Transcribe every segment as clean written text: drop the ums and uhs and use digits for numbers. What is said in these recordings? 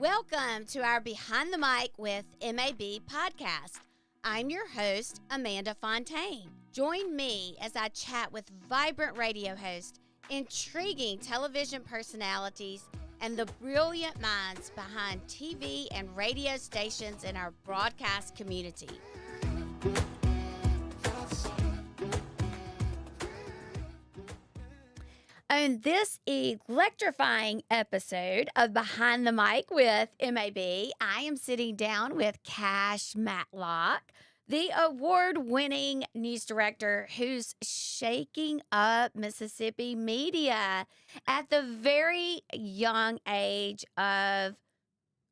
Welcome to our Behind the Mic with MAB podcast. I'm your host, Amanda Fontaine. Join me as I chat with vibrant radio hosts, intriguing television personalities, and the brilliant minds behind TV and radio stations in our broadcast community. On this electrifying episode of Behind the Mic with MAB, I am sitting down with Cash Matlock, the award-winning news director who's shaking up Mississippi media at the very young age of,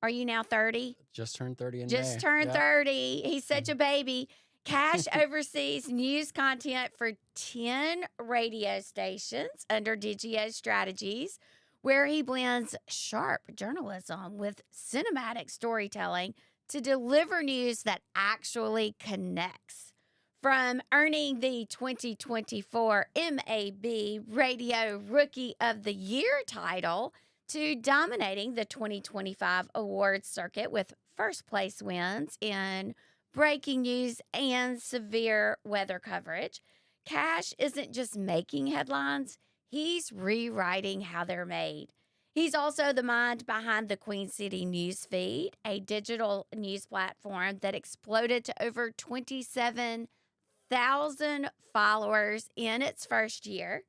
are you now 30? Just turned 30 in May. Just turned 30. He's such a baby. Cash oversees news content for 10 radio stations under Digio Strategies, where he blends sharp journalism with cinematic storytelling to deliver news that actually connects. From earning the 2024 MAB Radio Rookie of the Year title to dominating the 2025 awards circuit with first place wins in breaking news and severe weather coverage, Cash isn't just making headlines, he's rewriting how they're made. He's also the mind behind the Queen City Newsfeed, a digital news platform that exploded to over 27,000 followers in its first year.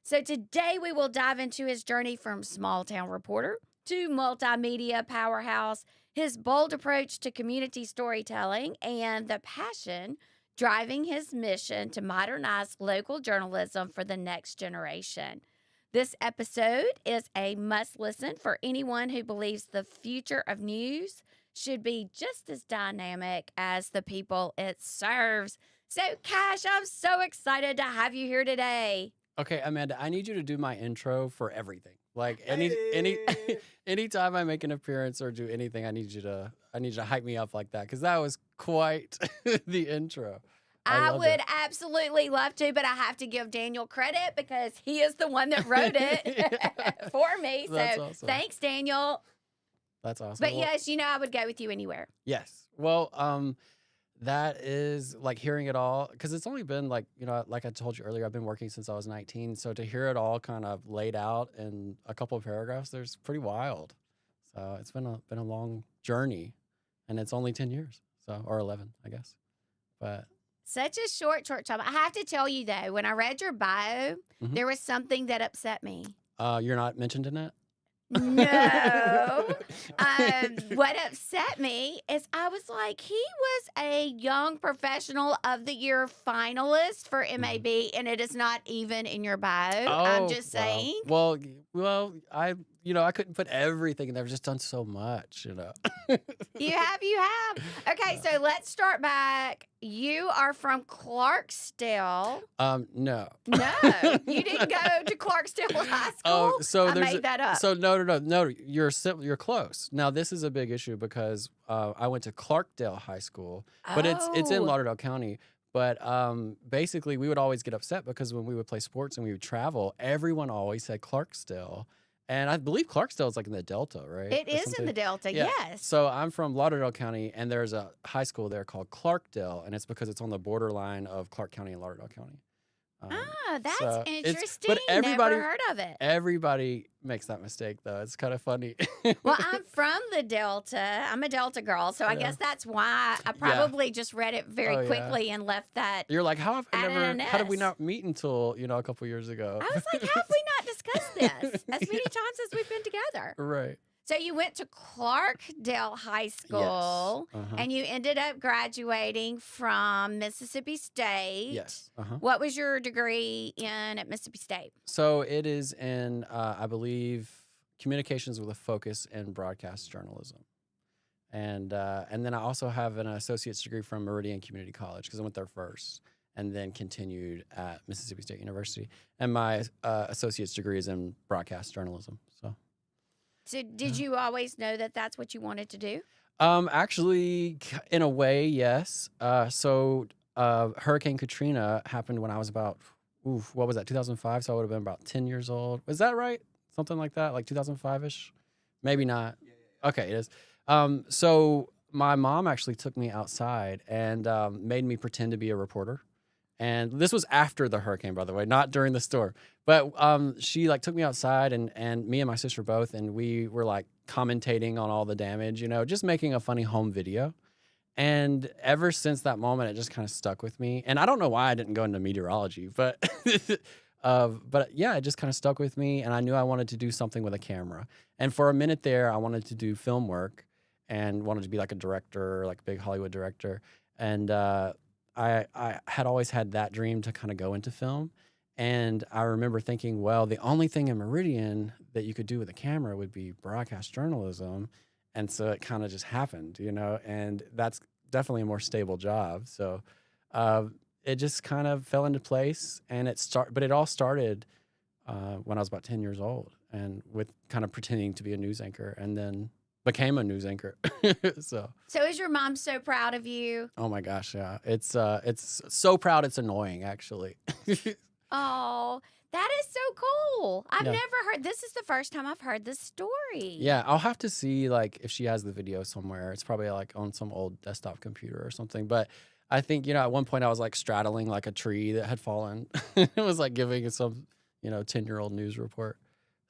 So today we will dive into his journey from small town reporter to multimedia powerhouse, his bold approach to community storytelling, and the passion driving his mission to modernize local journalism for the next generation. This episode is a must-listen for anyone who believes the future of news should be just as dynamic as the people it serves. So, Cash, I'm so excited to have you here today. Okay, Amanda, I need you to do my intro for everything. Like anytime I make an appearance or do anything, I need you to hype me up like that, because that was quite the intro. I would absolutely love to, but I have to give Daniel credit because he is the one that wrote it for me. That's So awesome. Thanks, Daniel. That's awesome. But yes, I would go with you anywhere. Yes. Well, that is like hearing it all, because it's only been like I told you earlier, I've been working since I was 19. So to hear it all kind of laid out in a couple of paragraphs, there's pretty wild. So it's been a long journey, and it's only 10 years, or 11, I guess. But such a short time. I have to tell you though, when I read your bio, there was something that upset me. You're not mentioned in it? No. What upset me is I was like, he was a young professional of the year finalist for MAB, and it is not even in your bio. I'm just saying. Well, I couldn't put everything in there. I've just done so much, You have. Okay, so let's start back. You are from Clarksdale. No. No, you didn't go to Clarksdale High School. Oh, so I made that up. So no. You're close. Now this is a big issue because I went to Clarkdale High School, but it's in Lauderdale County. But basically, we would always get upset because when we would play sports and we would travel, everyone always said Clarksdale. And I believe Clarksdale is like in the Delta, right? It is in the Delta, yeah. Yes. So I'm from Lauderdale County, and there's a high school there called Clarkdale, and it's because it's on the borderline of Clark County and Lauderdale County. That's interesting. But everybody, never heard of it. Everybody makes that mistake, though. It's kind of funny. Well, I'm from the Delta. I'm a Delta girl, so I guess that's why I probably just read it very quickly and left that. You're like, how did we not meet until a couple years ago? I was like, how have we not discussed this as many times as we've been together? Right. So you went to Clarkdale High School, yes. And you ended up graduating from Mississippi State. Yes. What was your degree in at Mississippi State? So it is in, I believe, communications with a focus in broadcast journalism. And then I also have an associate's degree from Meridian Community College because I went there first and then continued at Mississippi State University. And my associate's degree is in broadcast journalism. So did you always know that that's what you wanted to do? Actually, in a way, yes. So Hurricane Katrina happened when I was about, what was that, 2005? So I would have been about 10 years old. Was that right? Something like that, like 2005-ish? Maybe not. Okay, it is. So my mom actually took me outside and made me pretend to be a reporter. And this was after the hurricane, by the way, not during the storm. But she like took me outside and me and my sister both, and we were like commentating on all the damage, just making a funny home video. And ever since that moment, it just kind of stuck with me. And I don't know why I didn't go into meteorology, but yeah, it just kind of stuck with me. And I knew I wanted to do something with a camera. And for a minute there, I wanted to do film work and wanted to be like a director, like a big Hollywood director. And I had always had that dream to kind of go into film. And I remember thinking, well, the only thing in Meridian that you could do with a camera would be broadcast journalism. And so it kind of just happened, and that's definitely a more stable job. So it just kind of fell into place, and but it all started when I was about 10 years old, and with kind of pretending to be a news anchor, and then became a news anchor. So is your mom so proud of you? Oh my gosh, yeah. It's so proud it's annoying, actually. Oh, that is so cool. I've Yeah. never heard. This is the first time I've heard this story. Yeah, I'll have to see like if she has the video somewhere. It's probably like on some old desktop computer or something. But I think, at one point I was like straddling like a tree that had fallen. It was like giving some, 10-year-old news report.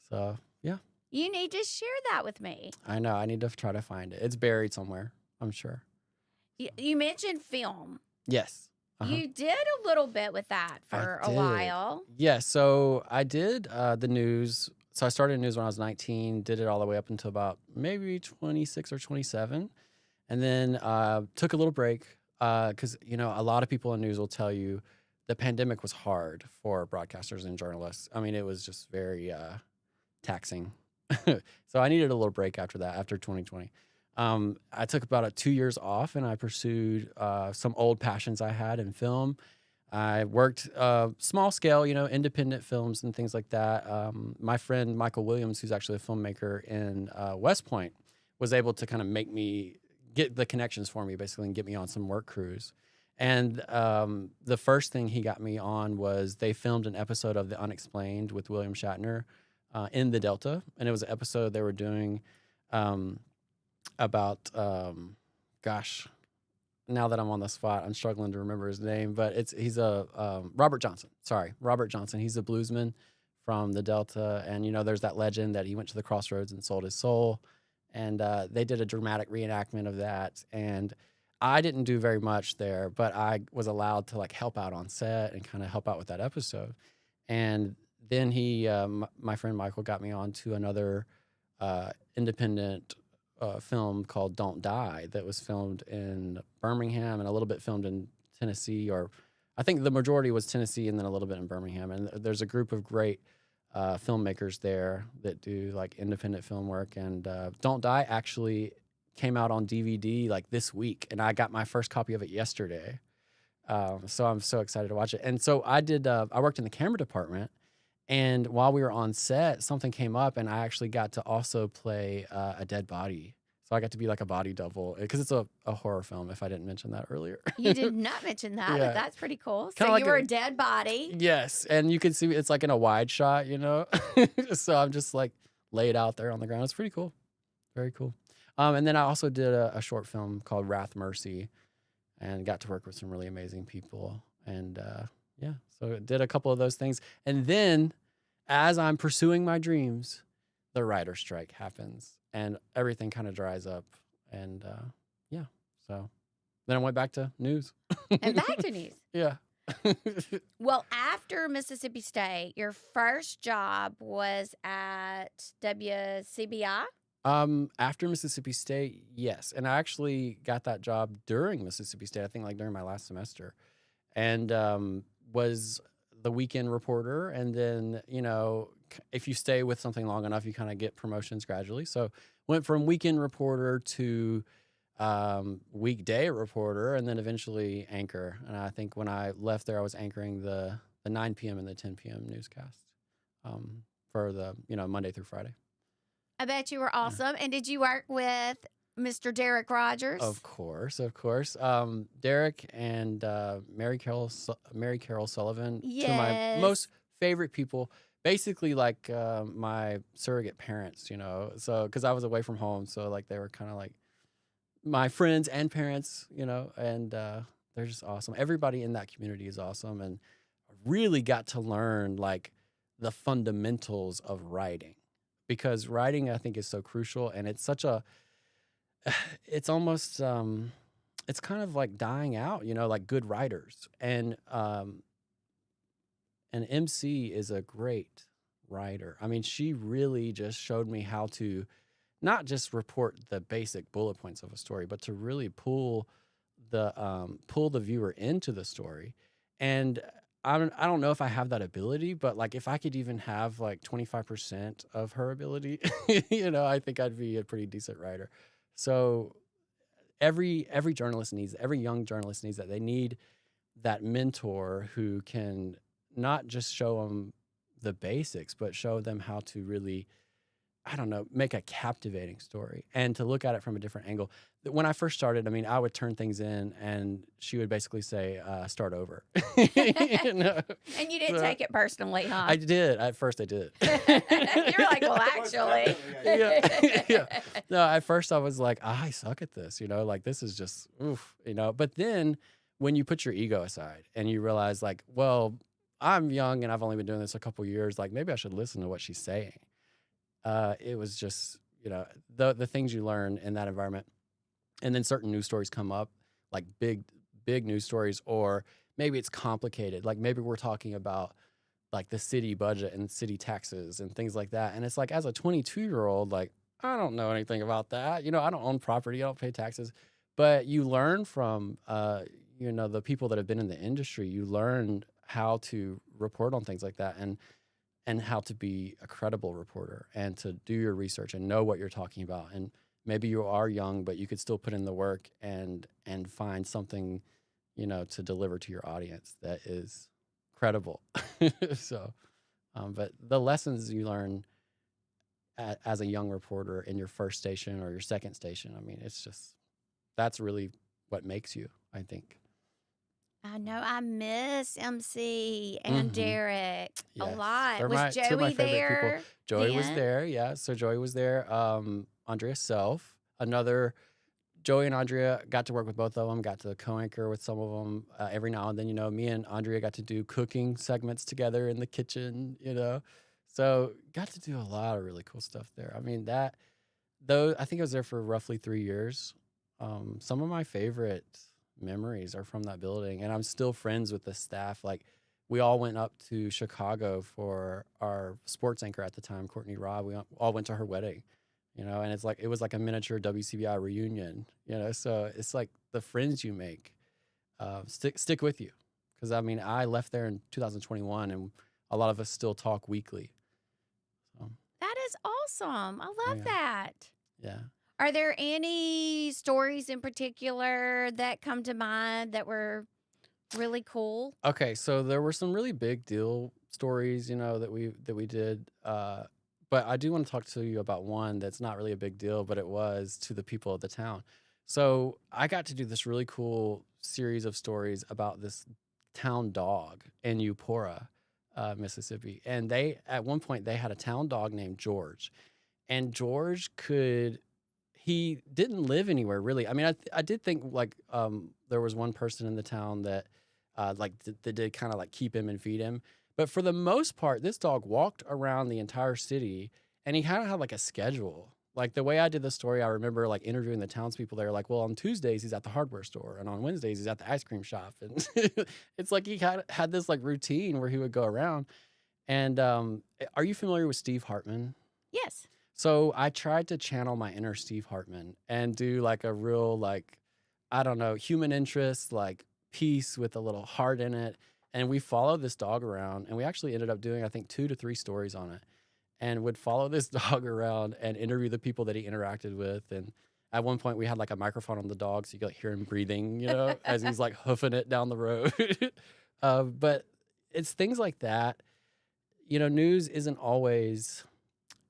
So, yeah. You need to share that with me. I know. I need to try to find it. It's buried somewhere, I'm sure. You mentioned film. Yes. Uh-huh. You did a little bit with that for a while. Yeah, so I did the news. So I started news when I was 19, did it all the way up until about maybe 26 or 27. And then took a little break because, a lot of people in news will tell you the pandemic was hard for broadcasters and journalists. I mean, it was just very taxing. So I needed a little break after that, after 2020. I took about 2 years off, and I pursued some old passions I had in film. I worked small scale, independent films and things like that. My friend Michael Williams, who's actually a filmmaker in West Point, was able to kind of make me get the connections for me, basically, and get me on some work crews. And the first thing he got me on was they filmed an episode of The Unexplained with William Shatner in the Delta. And it was an episode they were doing about, gosh, now that I'm on the spot, I'm struggling to remember his name, but he's Robert Johnson. Sorry, Robert Johnson. He's a bluesman from the Delta. And, there's that legend that he went to the crossroads and sold his soul. And they did a dramatic reenactment of that. And I didn't do very much there, but I was allowed to like help out on set and kind of help out with that episode. And then my friend Michael got me on to another independent film called Don't Die that was filmed in Birmingham and a little bit filmed in Tennessee, or I think the majority was Tennessee and then a little bit in Birmingham. And there's a group of great filmmakers there that do like independent film work. And Don't Die actually came out on DVD like this week, and I got my first copy of it yesterday. So I'm so excited to watch it. And so I worked in the camera department, and while we were on set, something came up, and I actually got to also play a dead body. So I got to be like a body double because it's a horror film, if I didn't mention that earlier. You did not mention that, Yeah. but that's pretty cool. Kinda So like you were a dead body. Yes, and you can see it's like in a wide shot, So I'm just like laid out there on the ground. It's pretty cool. Very cool. And then I also did a short film called Wrath Mercy and got to work with some really amazing people. And so I did a couple of those things. And then as I'm pursuing my dreams, the writer's strike happens and everything kind of dries up. And so then I went back to news. And back to news. Yeah. Well, after Mississippi State, your first job was at WCBI? After Mississippi State, yes. And I actually got that job during Mississippi State, I think like during my last semester. And was the weekend reporter. And then, if you stay with something long enough, you kind of get promotions gradually. So went from weekend reporter to weekday reporter, and then eventually anchor. And I think when I left there, I was anchoring the 9 p.m. and the 10 p.m. newscast for the, Monday through Friday. I bet you were awesome. And did you work with Mr. Derek Rogers? Of course. Derek and Mary Carol Sullivan, two of my Yes. most favorite people, basically like my surrogate parents, you know, so because I was away from home, so like they were kind of like my friends and parents, you know, and they're just awesome. Everybody in that community is awesome, and I really got to learn like the fundamentals of writing, because writing I think is so crucial, and it's such a it's almost it's kind of like dying out, you know, like good writers. And MC is a great writer. I mean, she really just showed me how to not just report the basic bullet points of a story, but to really pull the viewer into the story. And I don't know if I have that ability, but like if I could even have like 25% of her ability, you know, I think I'd be a pretty decent writer. So every journalist needs, every young journalist needs that. They need that mentor who can not just show them the basics, but show them how to really, I don't know, make a captivating story and to look at it from a different angle. When I first started, I mean, I would turn things in and she would basically say, start over. You know? And you didn't take it personally, huh? I did. At first I did. You're like, well, actually. Yeah. Yeah. No, at first I was like, I suck at this, you know, like this is just, oof, you know. But then when you put your ego aside and you realize like, well, I'm young and I've only been doing this a couple years, like maybe I should listen to what she's saying. It was just, you know, the things you learn in that environment. And then certain news stories come up, like big news stories, or maybe it's complicated. Like maybe we're talking about like the city budget and city taxes and things like that. And it's like, as a 22-year-old, like, I don't know anything about that. You know, I don't own property, I don't pay taxes. But you learn from, you know, the people that have been in the industry. You learn how to report on things like that, and how to be a credible reporter and to do your research and know what you're talking about. And maybe you are young, but you could still put in the work and find something, you know, to deliver to your audience that is credible. So, but the lessons you learn as a young reporter in your first station or your second station, I mean, it's just, that's really what makes you, I think. I know I miss MC and Derek a Yes. lot. They're Was two of my Joey favorite people. there? Joey was then? there, yeah. So Joey was there. Andrea Self, another. Joey and Andrea got to work with both of them, got to co-anchor with some of them every now and then. You know, me and Andrea got to do cooking segments together in the kitchen, you know. So got to do a lot of really cool stuff there. I mean, I think I was there for roughly 3 years. Some of my favorite memories are from that building, and I'm still friends with the staff. Like, we all went up to Chicago for our sports anchor at the time, Courtney Robb. We all went to her wedding, you know, and it was like a miniature WCBI reunion, you know. So it's like the friends you make stick with you, because I mean, I left there in 2021, and a lot of us still talk weekly. So, That is awesome. I love yeah. that. Yeah. Are there any stories in particular that come to mind that were really cool? Okay, so there were some really big deal stories, you know, that we did. But I do want to talk to you about one that's not really a big deal, but it was to the people of the town. So I got to do this really cool series of stories about this town dog in Eupora, Mississippi. And at one point, they had a town dog named George. And George he didn't live anywhere really. I mean, I did think like there was one person in the town that that did kind of like keep him and feed him. But for the most part, this dog walked around the entire city, and he kind of had like a schedule. Like the way I did the story, I remember like interviewing the townspeople. They were like, well, on Tuesdays, he's at the hardware store, and on Wednesdays, he's at the ice cream shop. And it's like he had this like routine where he would go around. And are you familiar with Steve Hartman? Yes. So I tried to channel my inner Steve Hartman and do like a real, like, I don't know, human interest, like piece with a little heart in it. And we followed this dog around, and we actually ended up doing, I think, 2 to 3 stories on it, and would follow this dog around and interview the people that he interacted with. And at one point we had like a microphone on the dog, so you could like hear him breathing, you know, as he's like hoofing it down the road. But it's things like that. You know, news isn't always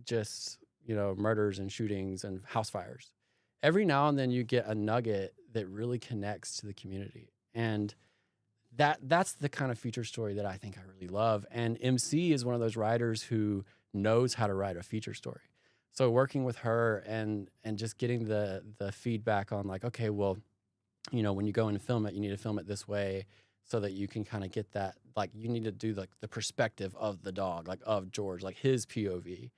just, you know, murders and shootings and house fires. Every now and then you get a nugget that really connects to the community. And that's the kind of feature story that I think I really love. And MC is one of those writers who knows how to write a feature story. So working with her and just getting the feedback on like, okay, well, you know, when you go in and film it, you need to film it this way so that you can kind of get that, like you need to do like the perspective of the dog, like of George, like his POV.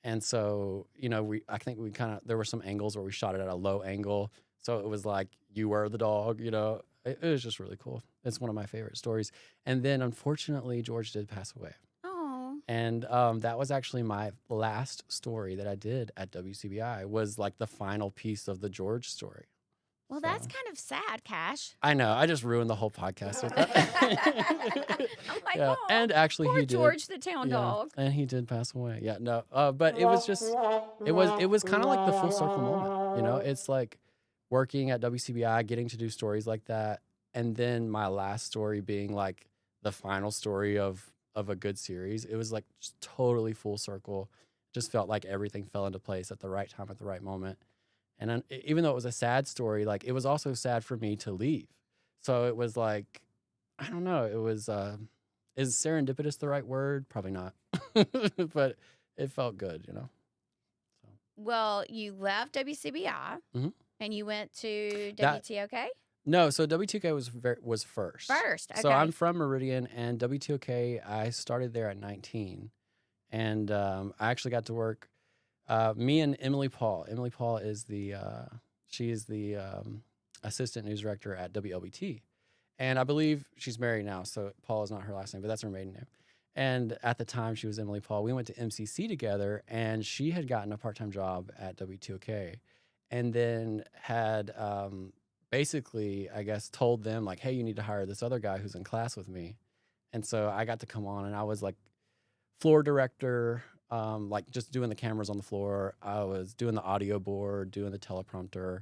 And so, you know, I think we kind of, there were some angles where we shot it at a low angle. So it was like you were the dog, you know, it was just really cool. It's one of my favorite stories. And then unfortunately, George did pass away. Oh. And that was actually my last story that I did at WCBI, was like the final piece of the George story. Well, So, that's kind of sad, Cash. I know. I just ruined the whole podcast with that. I'm like, Yeah. oh, And actually poor he did. George the town Yeah, dog. and he did pass away. Yeah, no. But it was just, it was kind of like the full circle moment. You know, it's like working at WCBI, getting to do stories like that, and then my last story being like the final story of a good series. It was like just totally full circle. Just felt like everything fell into place at the right time, at the right moment. And then, even though it was a sad story, like it was also sad for me to leave. So it was like, I don't know. It was, is serendipitous the right word? Probably not. But it felt good, you know. So. Well, you left WCBI Mhm. and you went to That- WTOK? No, so WTK was first. First, okay. So I'm from Meridian, and WTOK, I started there at 19. And I actually got to work, me and Emily Paul. Emily Paul is she is the assistant news director at WLBT. And I believe she's married now, so Paul is not her last name, but that's her maiden name. And at the time, she was Emily Paul. We went to MCC together, and she had gotten a part-time job at WTOK, and then had basically, I guess, told them, like, hey, you need to hire this other guy who's in class with me. And so I got to come on, and I was like floor director, like just doing the cameras on the floor. I was doing the audio board, doing the teleprompter.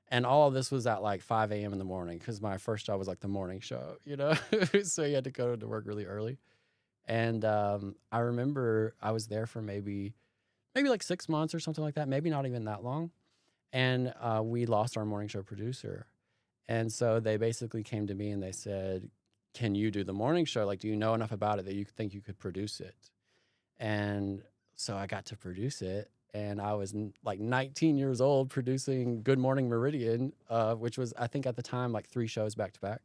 And all of this was at like 5 a.m. in the morning, because my first job was like the morning show, you know? So you had to go to work really early. And I remember I was there for maybe like 6 months or something like that, maybe not even that long. And we lost our morning show producer. And so they basically came to me and they said, can you do the morning show? Like, do you know enough about it that you think you could produce it? And so I got to produce it. And I was like 19 years old producing Good Morning Meridian, which was, I think at the time, like 3 shows back to back.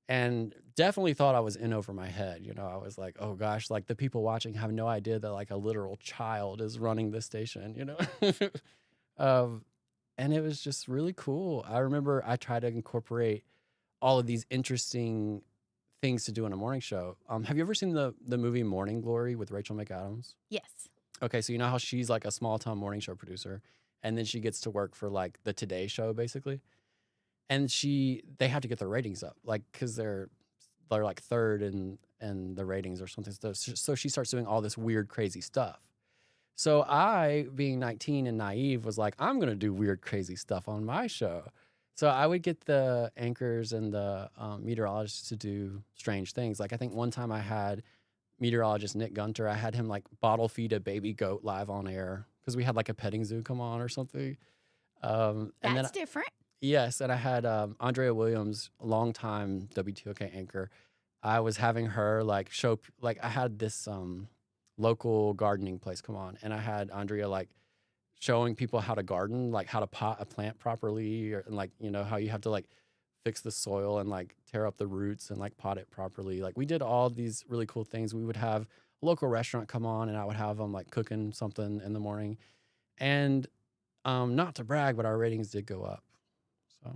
And definitely thought I was in over my head. You know, I was like, oh gosh, like the people watching have no idea that like a literal child is running this station, you know? And it was just really cool. I remember I tried to incorporate all of these interesting things to do in a morning show. Have you ever seen the movie Morning Glory with Rachel McAdams? Yes. Okay, so you know how she's like a small town morning show producer, and then she gets to work for like the Today Show basically, and they have to get their ratings up, like because they're like third in the ratings or something. So she starts doing all this weird, crazy stuff. So I, being 19 and naive, was like, I'm gonna do weird, crazy stuff on my show. So I would get the anchors and the meteorologists to do strange things. Like I think one time I had meteorologist Nick Gunter. I had him like bottle feed a baby goat live on air because we had like a petting zoo come on or something. That's different. Yes, and I had Andrea Williams, longtime WTOK anchor. I was having her like show, like I had this local gardening place come on, and I had Andrea like showing people how to garden, like how to pot a plant properly, and like, you know, how you have to like fix the soil and like tear up the roots and like pot it properly. Like we did all these really cool things. We would have a local restaurant come on, and I would have them like cooking something in the morning. And not to brag, but our ratings did go up. So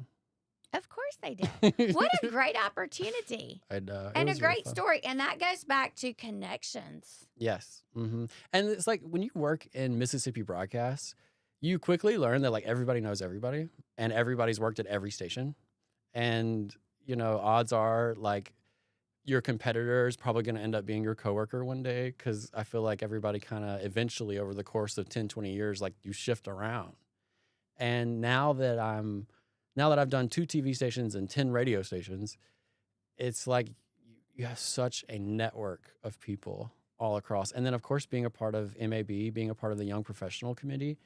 Of course they did. What a great opportunity. I know. And a great story. And that goes back to connections. Yes. Mm-hmm. And it's like when you work in Mississippi broadcasts, you quickly learn that like everybody knows everybody, and everybody's worked at every station. And, you know, odds are like your competitor is probably going to end up being your coworker one day, because I feel like everybody kind of eventually over the course of 10, 20 years, like you shift around. And now that I've done 2 TV stations and 10 radio stations, it's like you have such a network of people all across. And then, of course, being a part of MAB, being a part of the Young Professional Committee,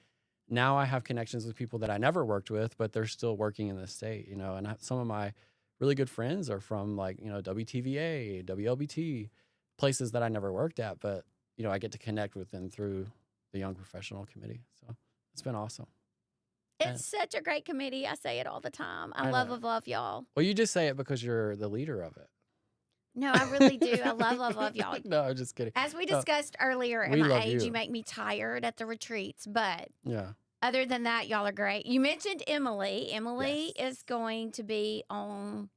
now I have connections with people that I never worked with, but they're still working in the state, you know. And some of my really good friends are from like, WTVA, WLBT, places that I never worked at, but I get to connect with them through the Young Professional Committee. So it's been awesome. It's such a great committee. I say it all the time. I know. love y'all. Well, you just say it because you're the leader of it. No, I really do. I love y'all. No, I'm just kidding. As we discussed earlier, at we my love age, you. you make me tired at the retreats, but Yeah. other than that, y'all are great. You mentioned Emily. Emily is going to be on,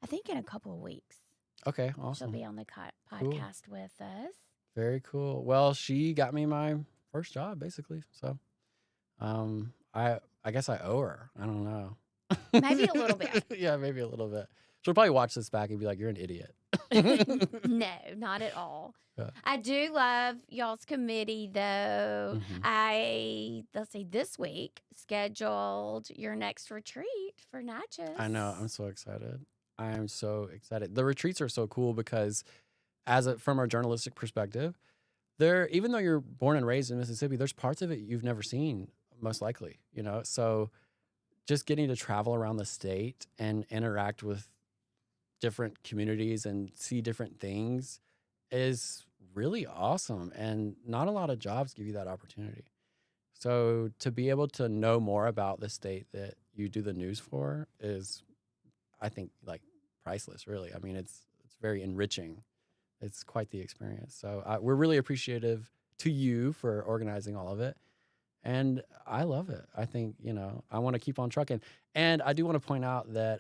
I think, in a couple of weeks. Okay, awesome. She'll be on the podcast with us. Very cool. Well, she got me my first job, basically. So, I guess I owe her. I don't know. Maybe a little bit. Yeah, maybe a little bit. She'll probably watch this back and be like, "You're an idiot." No, not at all. Yeah. I do love y'all's committee, though. Let's see, this week scheduled your next retreat for Natchez. I know. I'm so excited. I am so excited. The retreats are so cool because, from a journalistic perspective, even though you're born and raised in Mississippi, there's parts of it you've never seen, most likely. So just getting to travel around the state and interact with different communities and see different things is really awesome. And not a lot of jobs give you that opportunity. So to be able to know more about the state that you do the news for is, I think, like priceless, really. I mean, it's very enriching. It's quite the experience. So we're really appreciative to you for organizing all of it. And I love it. I think, I want to keep on trucking. And I do want to point out that,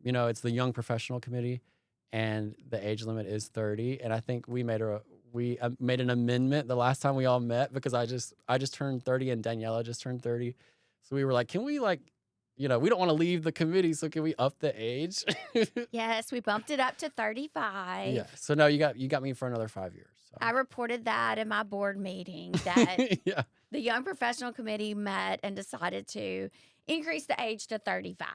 it's the Young Professional Committee and the age limit is 30. And I think we made an amendment the last time we all met because I just turned 30 and Daniela just turned 30. So we were like, can we we don't want to leave the committee. So can we up the age? Yes, we bumped it up to 35. Yeah. So now you got me for another 5 years. So. I reported that in my board meeting that yeah. The Young Professional Committee met and decided to increase the age to 35.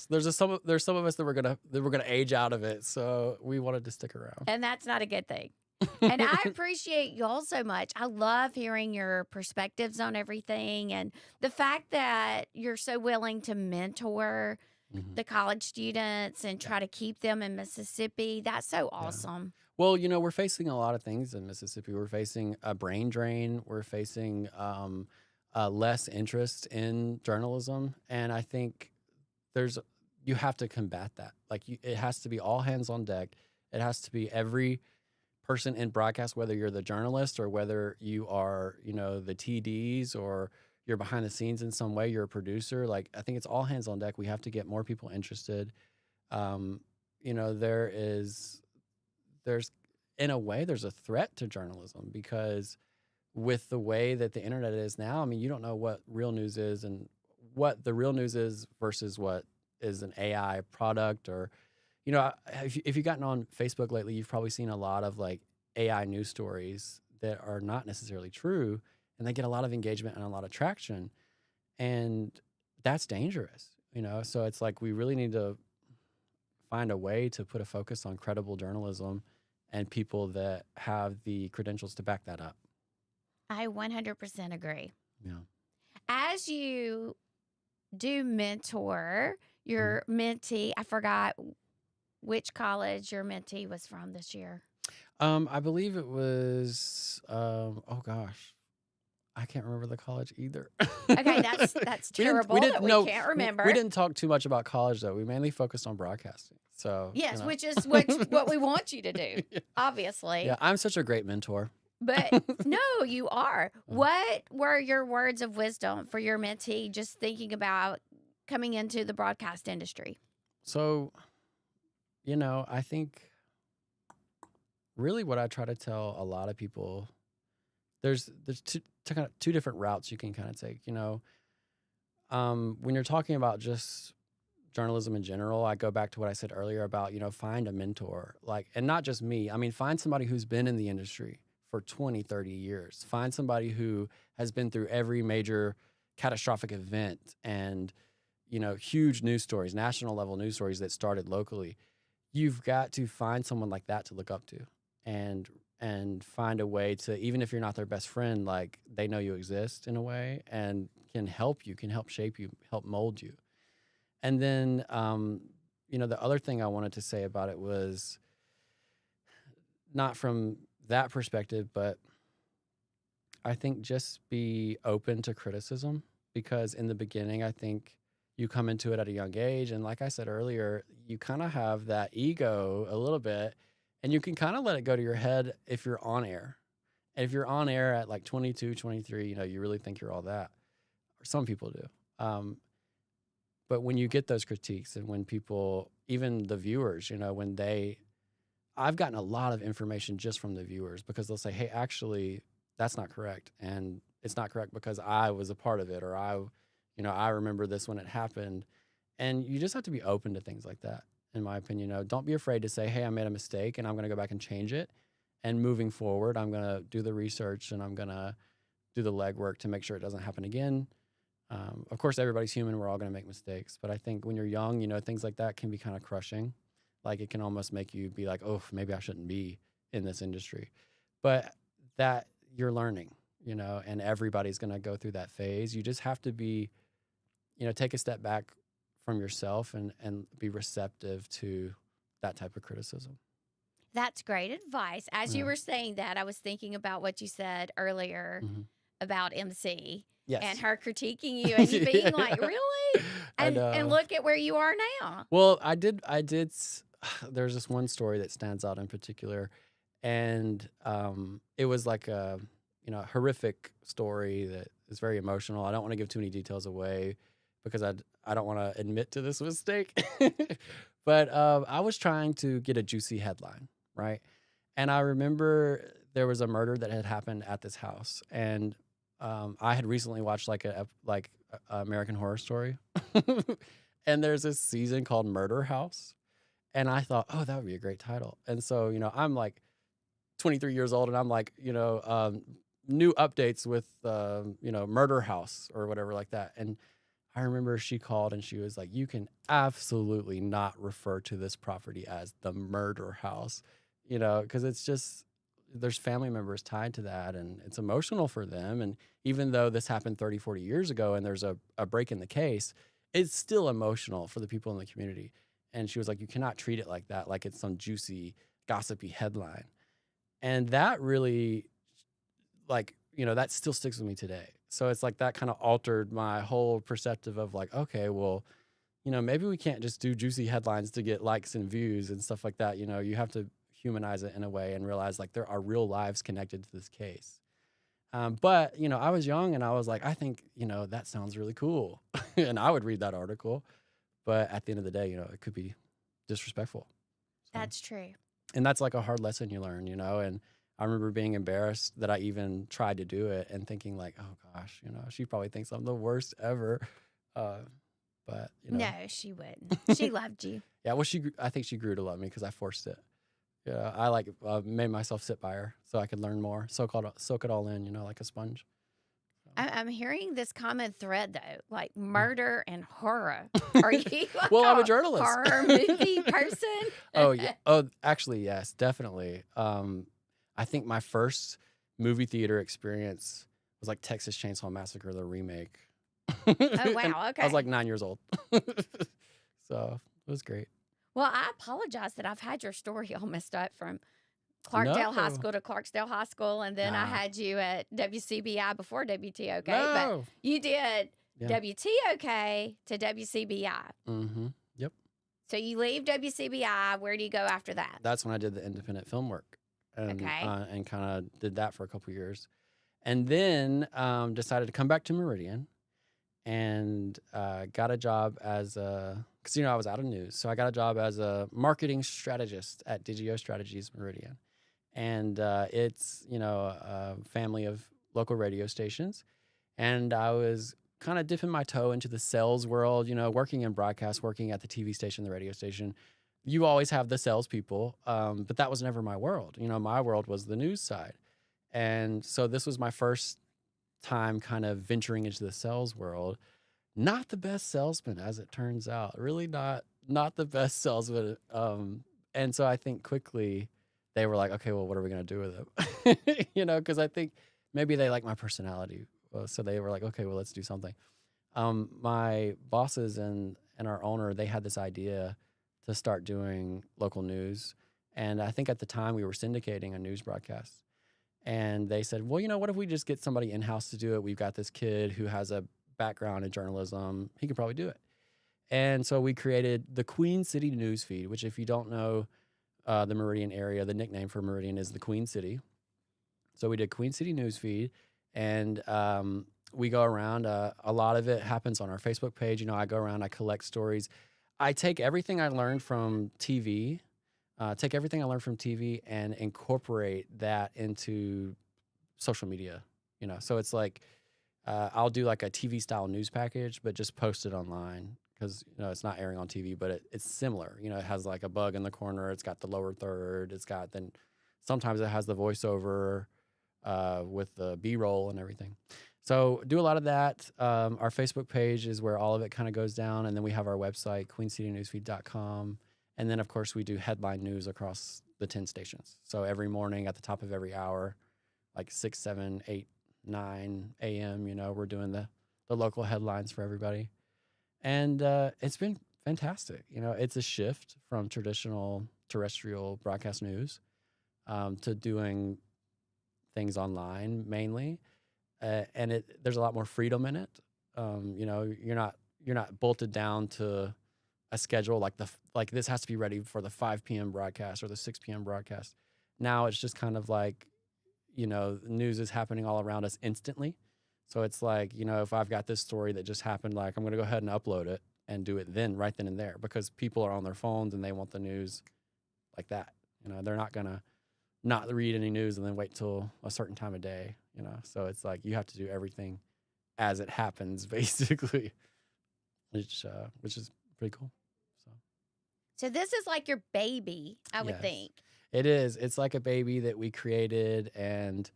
There's some of us that we're gonna age out of it, so we wanted to stick around. And that's not a good thing. And I appreciate y'all so much. I love hearing your perspectives on everything and the fact that you're so willing to mentor the college students and try to keep them in Mississippi. That's so awesome. Well, we're facing a lot of things in Mississippi. We're facing a brain drain. We're facing less interest in journalism. And I think you have to combat that. It has to be all hands on deck. It has to be every person in broadcast, whether you're the journalist or whether you are, the TDs or you're behind the scenes in some way, you're a producer. I think it's all hands on deck. We have to get more people interested. There's in a way, there's a threat to journalism because with the way that the internet is now, I mean, you don't know what real news is and what the real news is versus what is an AI product or, if you've gotten on Facebook lately, you've probably seen a lot of AI news stories that are not necessarily true and they get a lot of engagement and a lot of traction. And that's dangerous, So it's we really need to find a way to put a focus on credible journalism and people that have the credentials to back that up. I 100% agree. Yeah. As you do mentor your mentee, I forgot which college your mentee was from this year. I believe it was, oh gosh, I can't remember the college either. Okay, that's terrible that we can't remember. We didn't talk too much about college, though. We mainly focused on broadcasting. So yes, which is what we want you to do, obviously. Yeah, I'm such a great mentor. But no, you are. What were your words of wisdom for your mentee just thinking about coming into the broadcast industry? So, I think really what I try to tell a lot of people, there's two different routes you can kind of take. When you're talking about just journalism in general, I go back to what I said earlier about, find a mentor, and not just me. I mean, find somebody who's been in the industry for 20, 30 years. Find somebody who has been through every major catastrophic event and, huge news stories, national level news stories that started locally. You've got to find someone like that to look up to and find a way to, even if you're not their best friend, they know you exist in a way and can help you, can help shape you, help mold you. And then, the other thing I wanted to say about it was not from that perspective, but I think just be open to criticism, because in the beginning, I think you come into it at a young age. And like I said earlier, you kind of have that ego a little bit, and you can kind of let it go to your head if you're on air. And if you're on air at like 22, 23, you really think you're all that. Or some people do. But when you get those critiques, and when people, even the viewers, I've gotten a lot of information just from the viewers, because they'll say, hey, actually, that's not correct. And it's not correct because I was a part of it, or I remember this when it happened. And you just have to be open to things like that, in my opinion. Don't be afraid to say, hey, I made a mistake and I'm going to go back and change it. And moving forward, I'm going to do the research and I'm going to do the legwork to make sure it doesn't happen again. Of course, everybody's human. We're all going to make mistakes. But I think when you're young, things like that can be kind of crushing. Like, it can almost make you be like, oh, maybe I shouldn't be in this industry. But that you're learning, and everybody's going to go through that phase. You just have to be, take a step back from yourself and be receptive to that type of criticism. That's great advice. As you were saying that, I was thinking about what you said earlier about MC. Yes. And her critiquing you and you being like, really? And look at where you are now. Well, I did. There's this one story that stands out in particular. And it was like a horrific story that is very emotional. I don't want to give too many details away because I don't want to admit to this mistake. But I was trying to get a juicy headline, right? And I remember there was a murder that had happened at this house, and I had recently watched like a American Horror Story, and there's this season called Murder House, and I thought, oh, that would be a great title. And so I'm like 23 years old, and I'm like, new updates with Murder House or whatever like that. And I remember she called and she was like, you can absolutely not refer to this property as the Murder House, because it's just, there's family members tied to that, and it's emotional for them. And even though this happened 30, 40 years ago and there's a break in the case, it's still emotional for the people in the community. And she was like, you cannot treat it like that, like it's some juicy, gossipy headline. And that really, that still sticks with me today. So it's like that kind of altered my whole perspective of like, okay, well, maybe we can't just do juicy headlines to get likes and views and stuff like that. You have to humanize it in a way and realize like there are real lives connected to this case. But, I was young and I was like, I think, that sounds really cool. And I would read that article. But at the end of the day, it could be disrespectful. So, that's true. And that's like a hard lesson you learn, and I remember being embarrassed that I even tried to do it and thinking like, oh gosh, she probably thinks I'm the worst ever. But no, she wouldn't. She loved you. Yeah, well, I think she grew to love me because I forced it. Yeah, I made myself sit by her so I could learn more, soak it all in, like a sponge. I'm hearing this common thread though, like murder and horror. Are you like well, I'm a journalist, horror movie person? Oh yeah. Oh, actually, yes, definitely. I think my first movie theater experience was like Texas Chainsaw Massacre, the remake. Oh, wow. Okay. I was like 9 years old. So it was great. Well, I apologize that I've had your story all messed up from Clarkdale High School to Clarksdale High School. And then I had you at WCBI before WTOK. But you did WTOK to WCBI. Mm-hmm. Yep. So you leave WCBI. Where do you go after that? That's when I did the independent film work. And kind of did that for a couple years. And then decided to come back to Meridian and got a job as because, I was out of news. So I got a job as a marketing strategist at Digio Strategies Meridian. And it's, a family of local radio stations. And I was kind of dipping my toe into the sales world, working in broadcast, working at the TV station, the radio station. You always have the salespeople, but that was never my world. My world was the news side. And so this was my first time kind of venturing into the sales world. Not the best salesman, as it turns out. Really not the best salesman. And so I think quickly they were like, okay, well, what are we going to do with him? Because I think maybe they like my personality. So they were like, okay, well, let's do something. My bosses and our owner, they had this idea to start doing local news. And I think at the time we were syndicating a news broadcast. And they said, well, what if we just get somebody in-house to do it? We've got this kid who has a background in journalism. He could probably do it. And so we created the Queen City Newsfeed, which if you don't know the Meridian area, the nickname for Meridian is the Queen City. So we did Queen City Newsfeed, and we go around. A lot of it happens on our Facebook page. I go around, I collect stories. I take everything I learned from TV, and incorporate that into social media. So it's like I'll do like a TV style news package, but just post it online because it's not airing on TV, but it's similar. It has like a bug in the corner. It's got the lower third. It's got then sometimes it has the voiceover with the B-roll and everything. So do a lot of that. Our Facebook page is where all of it kind of goes down. And then we have our website, queencitynewsfeed.com. And then, of course, we do headline news across the 10 stations. So every morning at the top of every hour, like 6, 7, 8, 9 a.m., we're doing the local headlines for everybody. And it's been fantastic. It's a shift from traditional terrestrial broadcast news to doing things online mainly. And there's a lot more freedom in it. You're not bolted down to a schedule like this has to be ready for the 5 p.m. broadcast or the 6 p.m. broadcast. Now it's just kind of like, news is happening all around us instantly. So it's like, if I've got this story that just happened, like I'm going to go ahead and upload it and do it right then and there, because people are on their phones and they want the news like that. They're not going to not read any news and then wait till a certain time of day, So it's like you have to do everything as it happens, basically, which is pretty cool. So this is like your baby, I would think. It is. It's like a baby that we created, and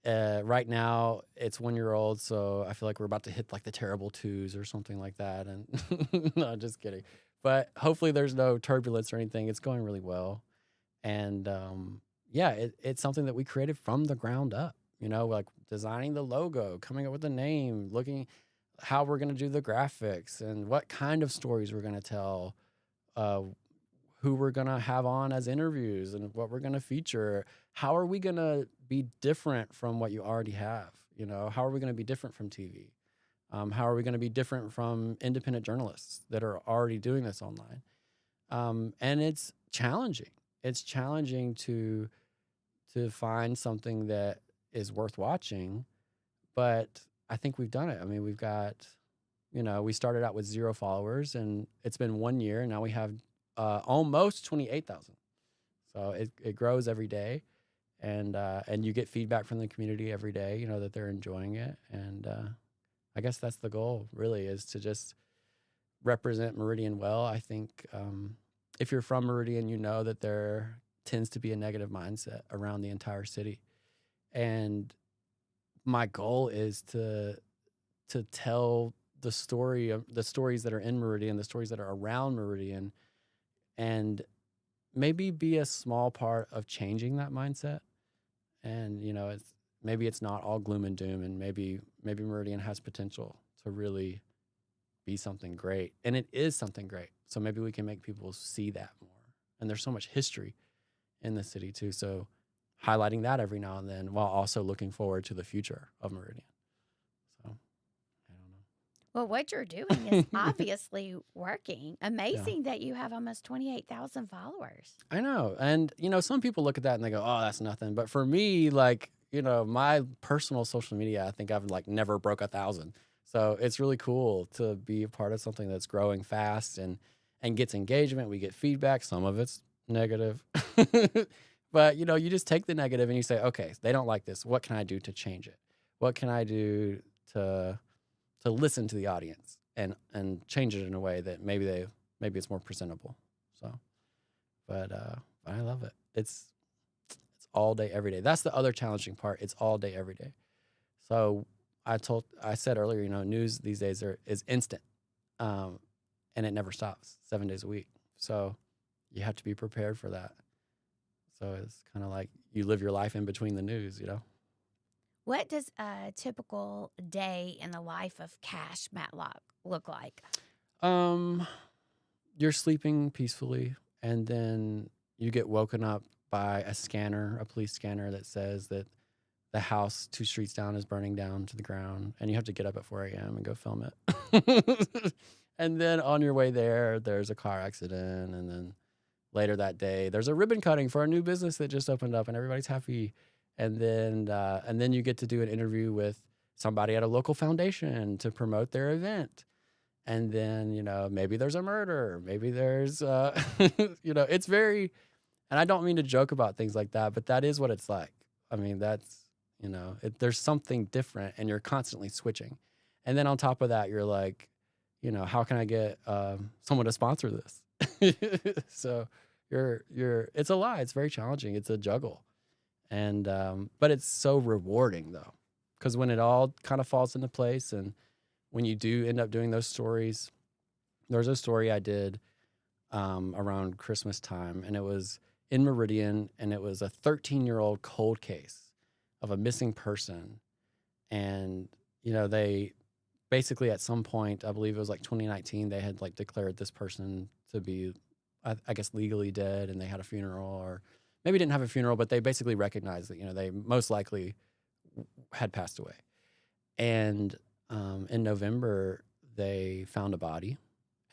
right now it's 1 year old, so I feel like we're about to hit like the terrible 2s or something like that. And no, just kidding. But hopefully there's no turbulence or anything. It's going really well, and it's something that we created from the ground up. Like designing the logo, coming up with the name, looking how we're going to do the graphics, and what kind of stories we're going to tell. Who we're going to have on as interviews and what we're going to feature. How are we going to be different from what you already have? How are we going to be different from TV? How are we going to be different from independent journalists that are already doing this online? And it's challenging. It's challenging to find something that is worth watching, but I think we've done it. I mean, we've got, we started out with 0 followers, and it's been 1 year, and now we have almost 28,000. So it grows every day, and you get feedback from the community every day, that they're enjoying it. And I guess that's the goal, really, is to just represent Meridian well. I think if you're from Meridian, that there tends to be a negative mindset around the entire city. And my goal is to tell the stories that are in Meridian, the stories that are around Meridian, and maybe be a small part of changing that mindset. And maybe it's not all gloom and doom, and maybe Meridian has potential to really be something great, and it is something great. So maybe we can make people see that more. And there's so much history in the city too, so highlighting that every now and then, while also looking forward to the future of Meridian. So I don't know. Well, what you're doing is obviously working. Amazing that you have almost 28,000 followers. I know. And, some people look at that and they go, oh, that's nothing. But for me, like, my personal social media, I think I've like never broke 1,000. So it's really cool to be a part of something that's growing fast and gets engagement. We get feedback. Some of it's negative. But, you just take the negative and you say, okay, they don't like this. What can I do to change it? What can I do to listen to the audience and change it in a way that maybe it's more presentable. So, but I love it. It's all day, every day. That's the other challenging part. It's all day, every day. So I said earlier, news these days is instant, and it never stops 7 days a week. So you have to be prepared for that. So it's kind of like you live your life in between the news, What does a typical day in the life of Cash Matlock look like? you're sleeping peacefully, and then you get woken up by a police scanner that says that the house 2 streets down is burning down to the ground, and you have to get up at 4 a.m. and go film it. And then on your way there, there's a car accident, and then later that day, there's a ribbon cutting for a new business that just opened up, and everybody's happy. And then you get to do an interview with somebody at a local foundation to promote their event. And then, maybe there's a murder, maybe there's, it's very, and I don't mean to joke about things like that, but that is what it's like. I mean, that's, there's something different, and you're constantly switching. And then on top of that, you're like, how can I get someone to sponsor this? So it's a lot. It's very challenging. It's a juggle. And, but it's so rewarding though, because when it all kind of falls into place, and when you do end up doing those stories, there's a story I did around Christmas time, and it was in Meridian, and it was a 13-year-old cold case of a missing person. And, they basically at some point, I believe it was like 2019, they had like declared this person to be, I guess, legally dead, and they had a funeral, or maybe didn't have a funeral, but they basically recognized that, they most likely had passed away. And in November, they found a body,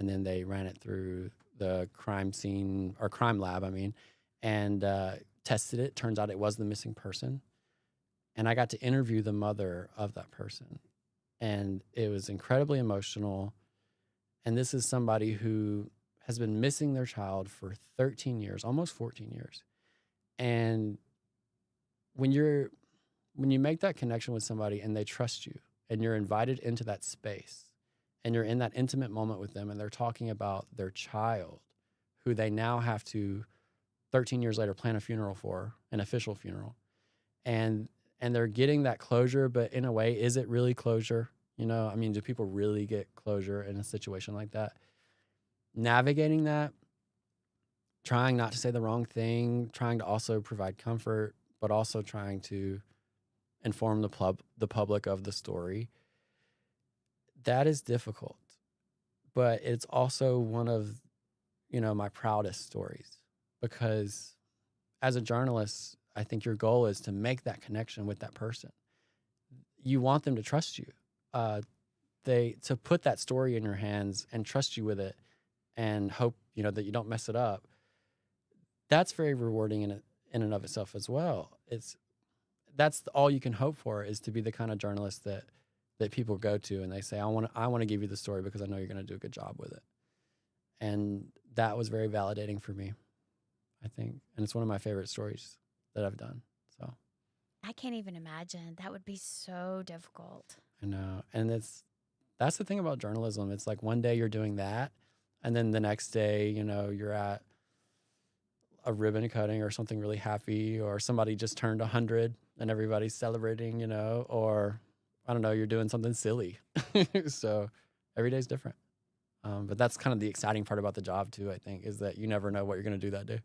and then they ran it through the crime scene, or crime lab, and tested it. Turns out it was the missing person. And I got to interview the mother of that person. And it was incredibly emotional. And this is somebody who has been missing their child for 13 years, almost 14 years. And when you make that connection with somebody and they trust you, and you're invited into that space, and you're in that intimate moment with them, and they're talking about their child, who they now have to, 13 years later, plan a funeral for, an official funeral. And they're getting that closure, but in a way, is it really closure? Do people really get closure in a situation like that? Navigating that, trying not to say the wrong thing, trying to also provide comfort, but also trying to inform the public of the story. That is difficult, but it's also one of, my proudest stories, because as a journalist, I think your goal is to make that connection with that person. You want them to trust you. To put that story in your hands and trust you with it, and hope, that you don't mess it up. That's very rewarding in and of itself as well. That's all you can hope for, is to be the kind of journalist that people go to and they say, I want to give you the story because I know you're going to do a good job with it. And that was very validating for me, I think. And it's one of my favorite stories that I've done. So I can't even imagine. That would be so difficult. I know. And that's the thing about journalism. It's like one day you're doing that, and then the next day, you're at a ribbon cutting or something really happy, or somebody just turned 100 and everybody's celebrating, or I don't know, you're doing something silly. So every day's different. But that's kind of the exciting part about the job too, I think, is that you never know what you're going to do that day.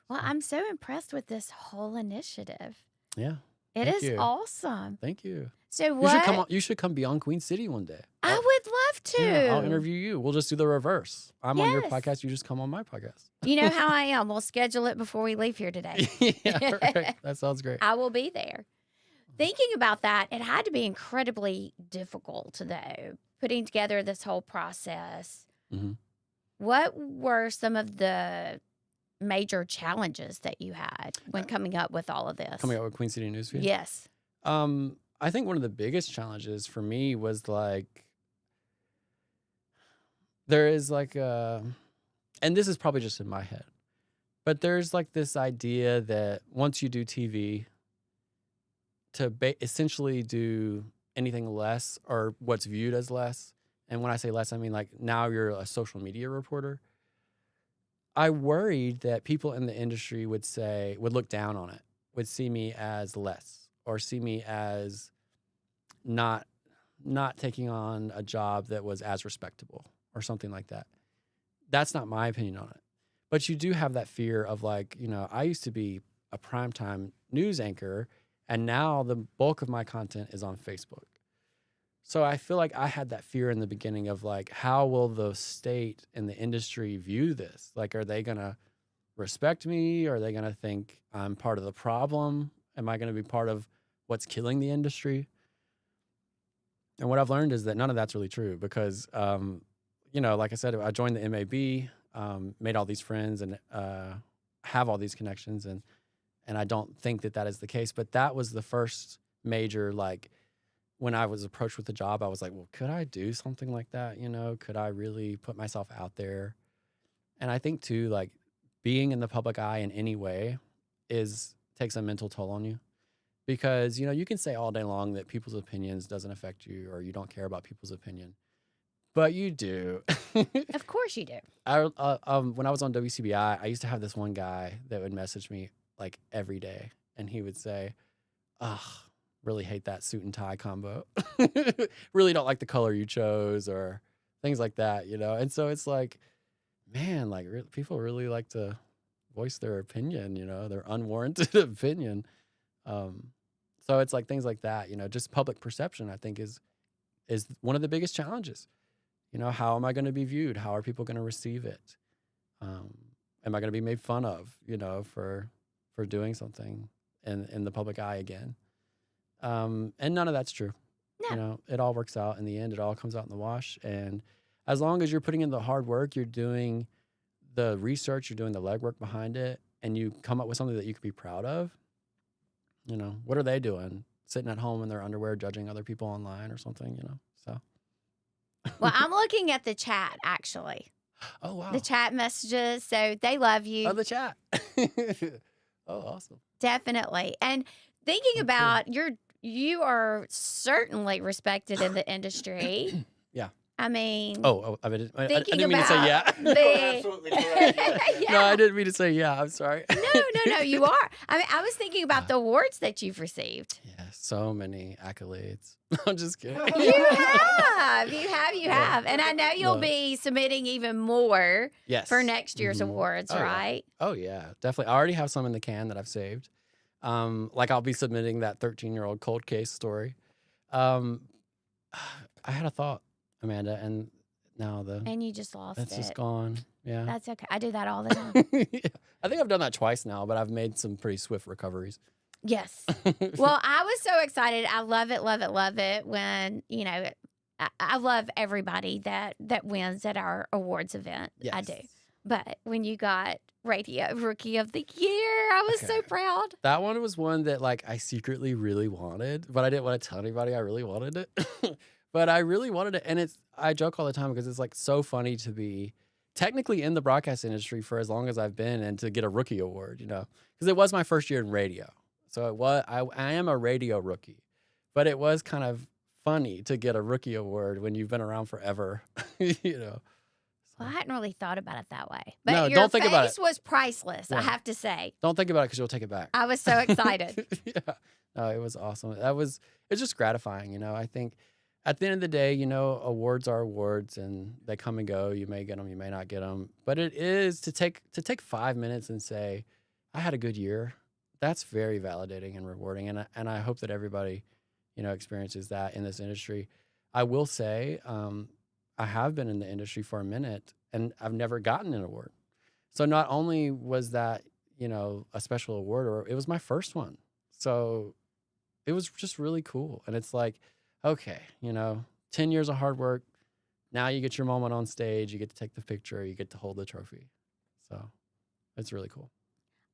Well, I'm so impressed with this whole initiative. Yeah. It is awesome. Thank you. So what? You should come be on Queen City one day. I would love to. Yeah, I'll interview you. We'll just do the reverse. I'm on your Yes. podcast. You just come on my podcast. You know how I am. We'll schedule it before we leave here today. Yeah, right. That sounds great. I will be there. Thinking about that, it had to be incredibly difficult, though, putting together this whole process. Mm-hmm. What were some of the major challenges that you had when coming up with all of this? Coming up with Queen City Newsfeed? Yes. I think one of the biggest challenges for me was like, there is like and this is probably just in my head, but there's like this idea that once you do TV, to essentially do anything less, or what's viewed as less, and when I say less, I mean like now you're a social media reporter. I worried that people in the industry would look down on it, would see me as less, or see me as not taking on a job that was as respectable or something like that. That's not my opinion on it. But you do have that fear of like, I used to be a primetime news anchor, and now the bulk of my content is on Facebook. So I feel like I had that fear in the beginning of like, how will the state and the industry view this? Like, are they going to respect me? Are they going to think I'm part of the problem? Am I going to be part of what's killing the industry? And what I've learned is that none of that's really true because, like I said, I joined the MAB, made all these friends and have all these connections. And I don't think that is the case. But that was the first major, like, when I was approached with the job, I was like, well, could I do something like that? Could I really put myself out there? And I think too, like being in the public eye in any way takes a mental toll on you because, you can say all day long that people's opinions doesn't affect you or you don't care about people's opinion, but you do. Of course you do. When I was on WCBI, I used to have this one guy that would message me like every day and he would say, ugh, really hate that suit and tie combo. Really don't like the color you chose or things like that, And so it's like, man, like people really like to voice their opinion, their unwarranted opinion. So it's like things like that, just public perception, I think is one of the biggest challenges. How am I going to be viewed? How are people going to receive it? Am I going to be made fun of, for doing something in the public eye again? And none of that's true. No. It all works out in the end. It all comes out in the wash. And as long as you're putting in the hard work, you're doing the research, you're doing the legwork behind it, and you come up with something that you could be proud of, what are they doing? Sitting at home in their underwear, judging other people online or something, so. Well, I'm looking at the chat, actually. Oh, wow. The chat messages. So they love you. Oh, the chat. Oh, awesome. Definitely. And thinking about you are certainly respected in the industry. Yeah. I mean, I didn't thinking mean to say yeah. Absolutely correct. Yeah. No, I didn't mean to say yeah. I'm sorry. No, you are. I mean, I was thinking about the awards that you've received. Yeah, so many accolades. I'm just kidding. You have. And I know you'll be submitting even more for next year's awards, right? Yeah. Oh, yeah, definitely. I already have some in the can that I've saved. Like I'll be submitting that 13-year-old cold case story. I had a thought, Amanda, and now and you just lost it's it. just gone. Yeah. That's okay. I do that all the time. Yeah. I think I've done that twice now, but I've made some pretty swift recoveries. Yes. Well, I was so excited. I love it, love it, love it when, I love everybody that wins at our awards event. Yes. I do. But when you got Radio Rookie of the Year, I was so proud. That one was one that like I secretly really wanted, but I didn't want to tell anybody I really wanted it. But I really wanted it. And I joke all the time because it's like so funny to be technically in the broadcast industry for as long as I've been and to get a rookie award, because it was my first year in radio. So I am a radio rookie, but it was kind of funny to get a rookie award when you've been around forever, So. Well, I hadn't really thought about it that way. But No, your don't think about face was priceless, I Yeah. have to say. Don't think about it because you'll take it back. I was so excited. Yeah. No, it was awesome. It's just gratifying, I think at the end of the day, awards are awards and they come and go. You may get them, you may not get them, but it is to take 5 minutes and say, I had a good year. That's very validating and rewarding. And I hope that everybody, experiences that in this industry. I will say, I have been in the industry for a minute and I've never gotten an award. So not only was that, a special award, or it was my first one. So it was just really cool. And it's like, okay, 10 years of hard work. Now you get your moment on stage. You get to take the picture. You get to hold the trophy. So it's really cool.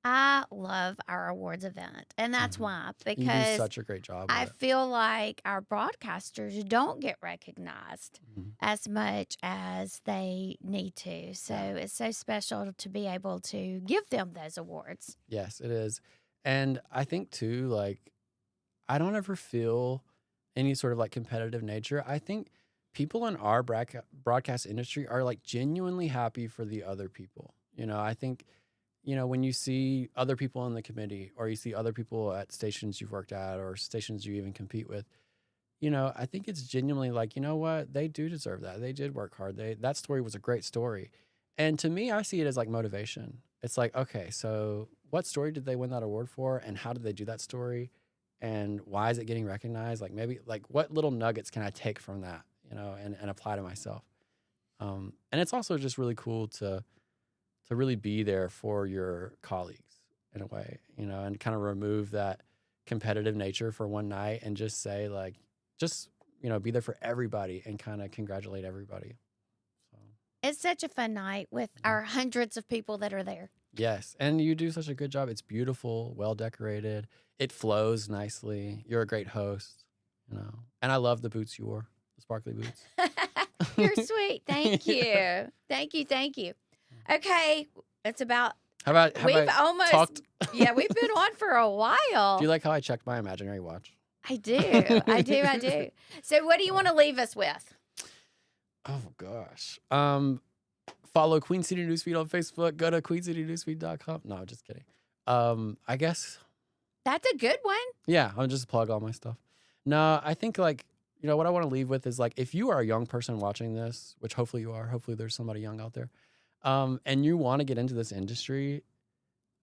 I love our awards event. And that's why, You do because such a great job. I with it. feel like our broadcasters don't get recognized Mhm. as much as they need to. So it's so special to be able to give them those awards. Yes, it is. And I think too, like, I don't ever feel any sort of like competitive nature. I think people in our broadcast industry are like genuinely happy for the other people. I think, when you see other people in the committee or you see other people at stations you've worked at or stations you even compete with, I think it's genuinely like, you know what? They do deserve that. They did work hard. That story was a great story. And to me, I see it as like motivation. It's like, okay, so what story did they win that award for? And how did they do that story? and why is it getting recognized? Like maybe like what little nuggets can I take from that, you know, and apply to myself. And it's also just really cool to really be there for your colleagues in a way, you know, and kind of remove that competitive nature for one night and just say like, just, you know, be there for everybody and kind of congratulate everybody. So, It's such a fun night with our hundreds of people that are there. yes. And you do such a good job. It's beautiful, well decorated. It flows nicely. You're a great host, you know, and I love the boots you wore, the sparkly boots. You're sweet. Thank you. Thank you. Thank you. Okay. It's about, How about we've I almost, talked? yeah, we've been on for a while. Do you like how I checked my imaginary watch? I do. I do. I do. So what do you want to leave us with? Oh gosh. Follow Queen City Newsfeed on Facebook. Go to queencitynewsfeed.com. No, just kidding. I guess. That's a good one. Yeah, I'll just plug all my stuff. No, I think like, you know, what I want to leave with is like, if you are a young person watching this, which hopefully you are, hopefully there's somebody young out there, and you want to get into this industry,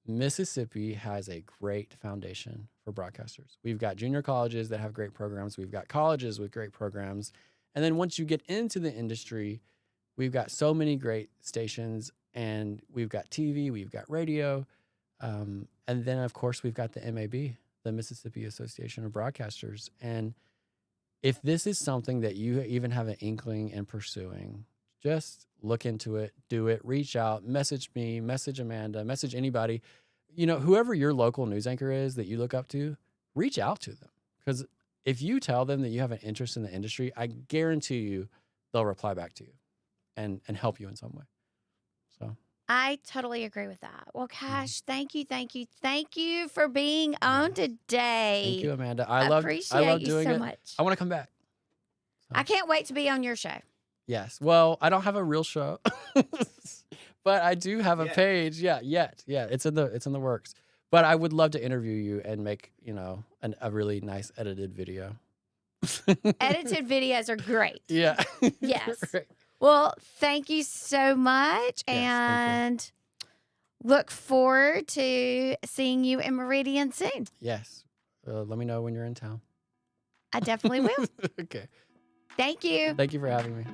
Mississippi has a great foundation for broadcasters. We've got junior colleges that have great programs. We've got colleges with great programs. And then once you get into the industry, we've got so many great stations, and we've got TV, we've got radio. And then, of course, we've got the MAB, the Mississippi Association of Broadcasters. And if this is something that you even have an inkling in pursuing, just look into it, do it, reach out, message me, message Amanda, message anybody. You know, whoever your local news anchor is that you look up to, reach out to them. Because if you tell them that you have an interest in the industry, I guarantee you they'll reply back to you and help you in some way. So I totally agree with that. Well, Cash, thank you, thank you, thank you for being on today. thank you, Amanda. I love appreciate you doing so it. much. I want to come back. I can't wait to be on your show. Yes. Well, I don't have a real show, but I do have a page. Yeah, yet. Yeah, it's in the works. But I would love to interview you and make, you know, a really nice edited video. Edited videos are great. Yeah. Yes. Right. Well, thank you so much, Yes, and look forward to seeing you in Meridian soon. Yes. Let me know when you're in town. I definitely will. Okay. Thank you. Thank you for having me.